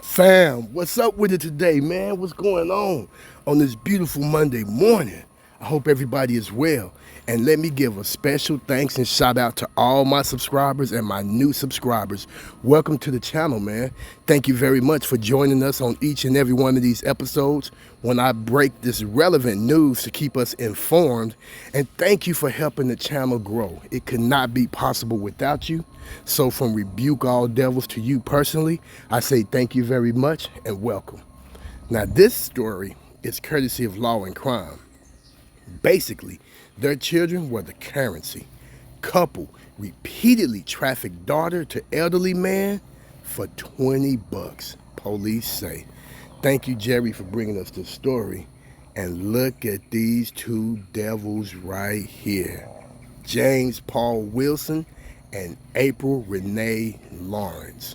Fam, what's up with it today, man? What's going on this beautiful Monday morning? I hope everybody is well. And let me give a special thanks and shout out to all my subscribers and my new subscribers. Welcome to the channel, man. Thank you very much for joining us on each and every one of these episodes when I break this relevant news to keep us informed. And thank you for helping the channel grow. It could not be possible without you. So from Rebuke All Devils to you personally, I say thank you very much and welcome. Now this story is courtesy of Law and Crime. Basically, their children were the currency. Couple repeatedly trafficked daughter to elderly man for 20 bucks, police say. Thank you, Jerry, for bringing us this story. And look at these two devils right here. James Paul Wilson and April Renee Lawrence.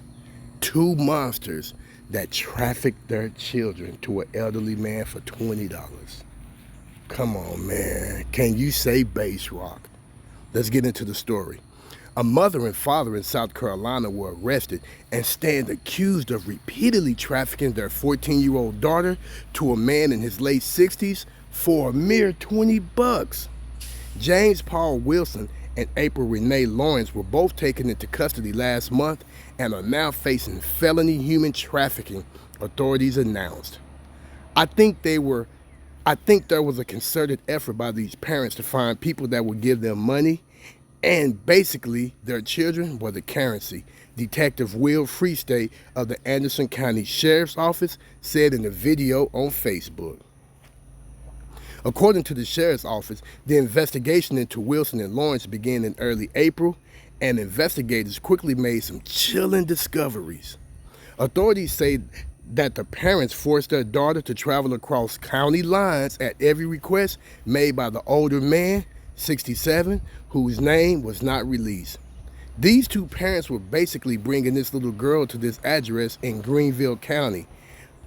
Two monsters that trafficked their children to an elderly man for $20. Come on, man. Can you say base rock? Let's get into the story. A mother and father in South Carolina were arrested and stand accused of repeatedly trafficking their 14-year-old daughter to a man in his late 60s for a mere 20 bucks. James Paul Wilson and April Renee Lawrence were both taken into custody last month and are now facing felony human trafficking, authorities announced. I think there was a concerted effort by these parents to find people that would give them money, and basically their children were the currency. Detective Will Freestate of the Anderson County Sheriff's Office said in a video on Facebook. According to the Sheriff's Office, the investigation into Wilson and Lawrence began in early April, and investigators quickly made some chilling discoveries. Authorities say that the parents forced their daughter to travel across county lines at every request made by the older man, 67, whose name was not released. These two parents were basically bringing this little girl to this address in Greenville County,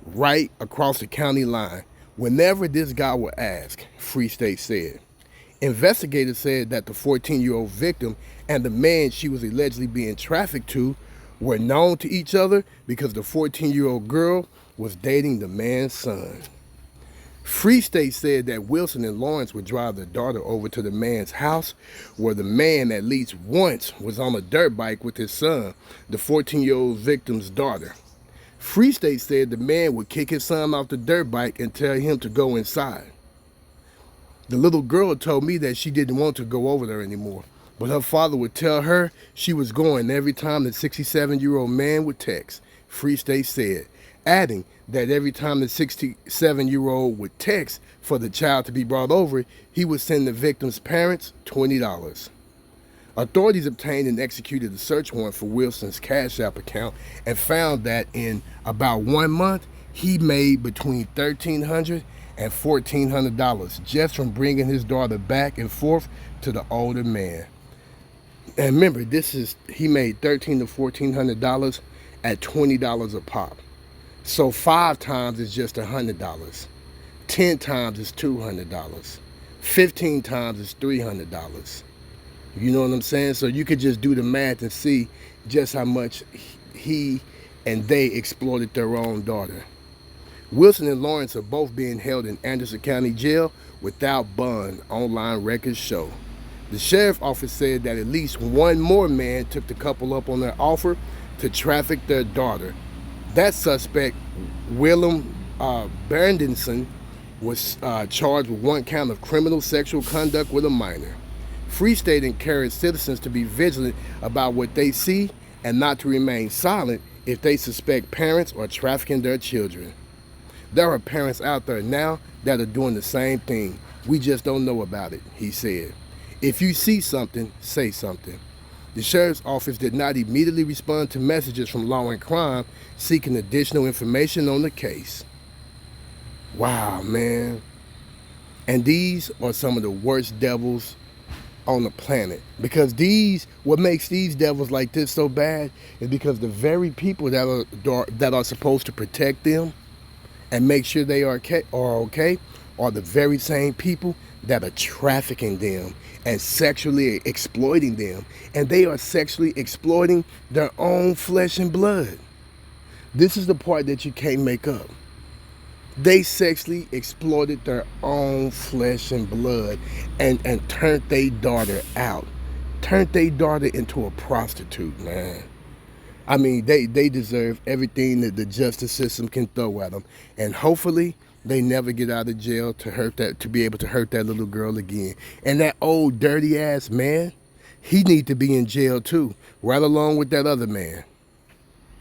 right across the county line, whenever this guy would ask, Free State said. Investigators said that the 14-year-old victim and the man she was allegedly being trafficked to were known to each other because the 14-year-old girl was dating the man's son. Free State said that Wilson and Lawrence would drive their daughter over to the man's house, where the man at least once was on a dirt bike with his son, the 14-year-old victim's daughter. Free State said the man would kick his son off the dirt bike and tell him to go inside. The little girl told me that she didn't want to go over there anymore, but her father would tell her she was going every time the 67-year-old man would text, Free State said, adding that every time the 67-year-old would text for the child to be brought over, he would send the victim's parents $20. Authorities obtained and executed a search warrant for Wilson's Cash App account and found that in about 1 month, he made between $1,300 and $1,400 just from bringing his daughter back and forth to the older man. And remember, he made $1,300 to $1,400 at $20 a pop. So 5 times is just $100. 10 times is $200. 15 times is $300. You know what I'm saying? So you could just do the math and see just how much he and they exploited their own daughter. Wilson and Lawrence are both being held in Anderson County Jail without bond, online records show. The sheriff's office said that at least one more man took the couple up on their offer to traffic their daughter. That suspect, Willem Berendinson, was charged with 1 count of criminal sexual conduct with a minor. Free State encouraged citizens to be vigilant about what they see and not to remain silent if they suspect parents are trafficking their children. There are parents out there now that are doing the same thing. We just don't know about it, he said. If you see something, say something. The sheriff's office did not immediately respond to messages from Law and Crime seeking additional information on the case. Wow, man. And these are some of the worst devils on the planet, because what makes these devils like this so bad is because the very people that are supposed to protect them and make sure they are okay are the very same people that are trafficking them and sexually exploiting them, and they are sexually exploiting their own flesh and blood. This is the part that you can't make up. They sexually exploited their own flesh and blood and turned their daughter out. Turned their daughter into a prostitute, man. I mean, they deserve everything that the justice system can throw at them. And hopefully they never get out of jail to be able to hurt that little girl again. And that old dirty ass man, he need to be in jail too, right along with that other man.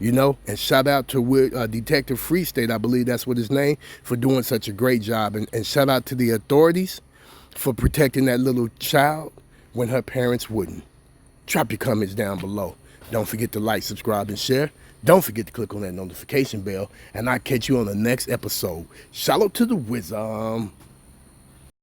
You know, and shout out to Detective Free State, I believe that's what his name, for doing such a great job. And shout out to the authorities for protecting that little child when her parents wouldn't. Drop your comments down below. Don't forget to like, subscribe, and share. Don't forget to click on that notification bell, and I'll catch you on the next episode. Shout out to the Wizard.